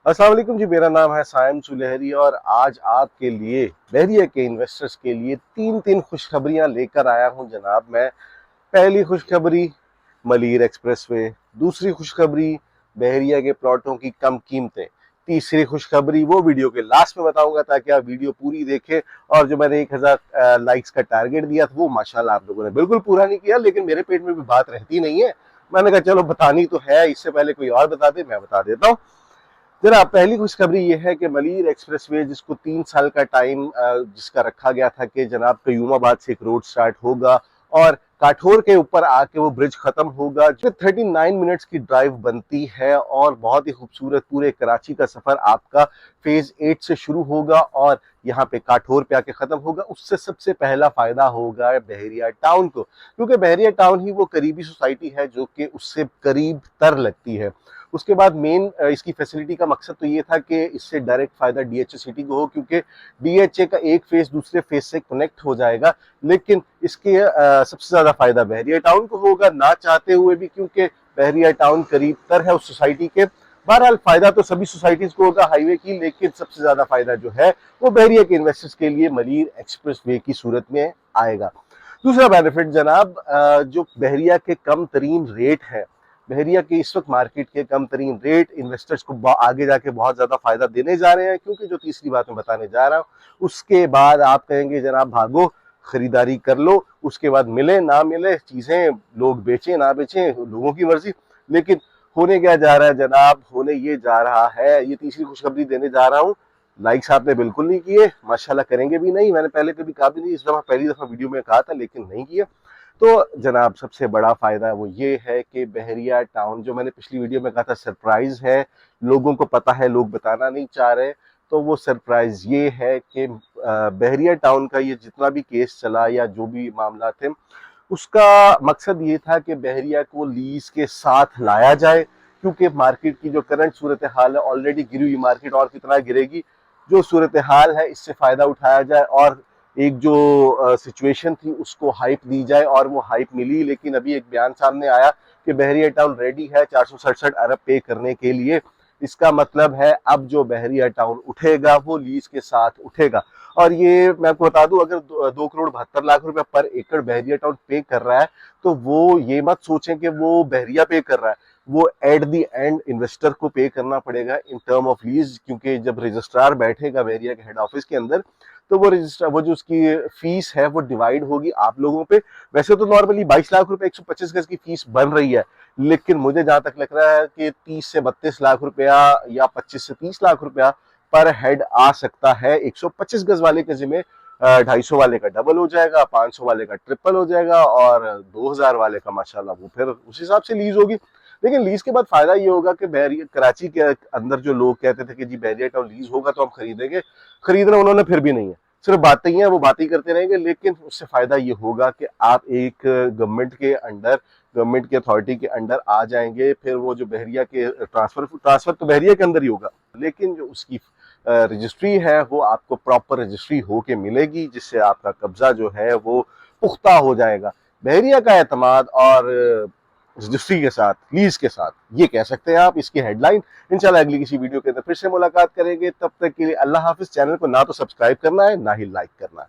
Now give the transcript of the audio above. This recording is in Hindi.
अस्सलाम वालेकुम जी, मेरा नाम है सायम सुलेहरी और आज आपके लिए बहरिया के इन्वेस्टर्स के लिए तीन तीन खुशखबरियां लेकर आया हूं जनाब। मैं पहली खुशखबरी मलीर एक्सप्रेसवे, दूसरी खुशखबरी बहरिया के प्लॉटों की कम कीमतें, तीसरी खुशखबरी वो वीडियो के लास्ट में बताऊंगा ताकि आप वीडियो पूरी देखें। और जो मैंने 1000 लाइक्स का टारगेट दिया था वो माशाल्लाह आप लोगों ने बिल्कुल पूरा नहीं किया, लेकिन मेरे पेट में भी बात रहती नहीं है। मैंने कहा चलो बतानी तो है, इससे पहले कोई और बता दे, मैं बता देता हूँ। जनाब, पहली खुशखबरी ये है कि मलीर एक्सप्रेसवे जिसको 3 साल का टाइम जिसका रखा गया था कि जनाब कयूमाबाद से एक रोड स्टार्ट होगा और काठोर के ऊपर आके वो ब्रिज खत्म होगा, जो 39 मिनट्स की ड्राइव बनती है और बहुत ही खूबसूरत पूरे कराची का सफर आपका फेज 8 से शुरू होगा और यहाँ पे काठोर पे आके खत्म होगा। उससे सबसे पहला फायदा होगा बहरिया टाउन को, क्योंकि बहरिया टाउन ही वो करीबी सोसाइटी है जो कि उससे करीब तर लगती है। उसके बाद मेन इसकी फैसिलिटी का मकसद तो ये था कि इससे डायरेक्ट फायदा डीएचए सिटी को हो, क्योंकि डीएचए का एक फेज दूसरे फेज से कनेक्ट हो जाएगा। लेकिन इसके सबसे ज्यादा फायदा बहरिया टाउन को होगा, ना चाहते हुए भी, क्योंकि बहरिया टाउन करीब तर है उस सोसाइटी के। बहरहाल फायदा तो सभी सोसाइटीज को होगा हाईवे की, लेकिन सबसे ज्यादा फायदा जो है वो बहरिया के इन्वेस्टर्स के लिए मलीर एक्सप्रेस वे की सूरत में आएगा। दूसरा बेनिफिट जनाब, जो बहरिया के कम तरीन रेट है, बहरिया के इस वक्त मार्केट के कम तरीन रेट इन्वेस्टर्स को आगे जाके बहुत ज्यादा फायदा देने जा रहे हैं। क्योंकि जो तीसरी बात मैं बताने जा रहा हूँ उसके बाद आप कहेंगे जनाब भागो खरीदारी कर लो, उसके बाद मिले ना मिले चीजें, लोग बेचें ना बेचें लोगों की मर्जी। लेकिन होने क्या जा रहा है जनाब, होने ये जा रहा है, ये तीसरी खुशखबरी देने जा रहा हूँ। लाइक्स आपने बिल्कुल नहीं किए, माशाल्लाह करेंगे भी नहीं, मैंने पहले कभी कहा भी नहीं, इस दफा पहली दफा वीडियो में कहा था लेकिन नहीं किया। तो जनाब सबसे बड़ा फायदा वो ये है कि बहरिया टाउन, जो मैंने पिछली वीडियो में कहा था सरप्राइज है, लोगों को पता है लोग बताना नहीं चाह रहे, तो वो सरप्राइज ये है कि बहरिया टाउन का ये जितना भी केस चला या जो भी मामला थे, उसका मकसद ये था कि बहरिया को लीज के साथ लाया जाए। क्योंकि मार्केट की जो करंट सूरत हाल है, ऑलरेडी गिरी हुई मार्केट और कितना गिरेगी, जो सूरत हाल है इससे फायदा उठाया जाए और एक जो सिचुएशन थी उसको हाइप दी जाए, और वो हाइप मिली। लेकिन अभी एक बयान सामने आया कि बहरिया टाउन रेडी है 467 अरब पे करने के लिए। इसका मतलब है अब जो बहरिया टाउन उठेगा वो लीज के साथ उठेगा। और ये मैं आपको बता दूं, अगर 2 करोड़ 72 लाख रुपए पर एकड़ बहरिया टाउन पे कर रहा है, तो वो ये मत सोचें कि वो बहरिया पे कर रहा है, वो एट द एंड इन्वेस्टर को पे करना पड़ेगा इन टर्म ऑफ लीज। क्योंकि जब रजिस्ट्रार बैठेगा बहरिया के हेड ऑफिस के अंदर, तो वो रजिस्ट्रार, वो जो उसकी फीस है वो डिवाइड होगी आप लोगों पे। वैसे तो नॉर्मली 22 लाख रुपए 125 गज की फीस बन रही है, लेकिन मुझे जहां तक लग रहा है कि 30 से 32 लाख रुपया या 25 से 30 लाख रुपया पर हेड आ सकता है। 125 गज वाले के जिम्मे 250 वाले का डबल हो जाएगा, 500 वाले का ट्रिपल हो जाएगा और 2000 वाले का माशाल्लाह वो फिर उस हिसाब से लीज होगी। लेकिन लीज के बाद फायदा ये होगा कि बहरिया कराची के अंदर जो लोग कहते थे कि जी बहरिया टाउन लीज होगा तो हम खरीदेंगे, खरीदना उन्होंने फिर भी नहीं है, सिर्फ बातें ही हैं, वो बातें ही करते रहेंगे। लेकिन उससे फायदा ये होगा कि आप एक गवर्नमेंट के अंडर, गवर्नमेंट की अथॉरिटी के अंडर आ जाएंगे। फिर वो जो बहरिया के ट्रांसफर तो बहरिया के अंदर ही होगा, लेकिन जो उसकी रजिस्ट्री है वो आपको प्रॉपर रजिस्ट्री होके मिलेगी, जिससे आपका कब्जा जो है वो पुख्ता हो जाएगा। बहरिया का एतमाद और रजिस्ट्री के साथ, लीज के साथ, ये कह सकते हैं आप इसकी हेडलाइन। इंशाल्लाह अगली किसी वीडियो के अंदर फिर से मुलाकात करेंगे, तब तक के लिए अल्लाह हाफिज। चैनल को ना तो सब्सक्राइब करना है ना ही लाइक करना है।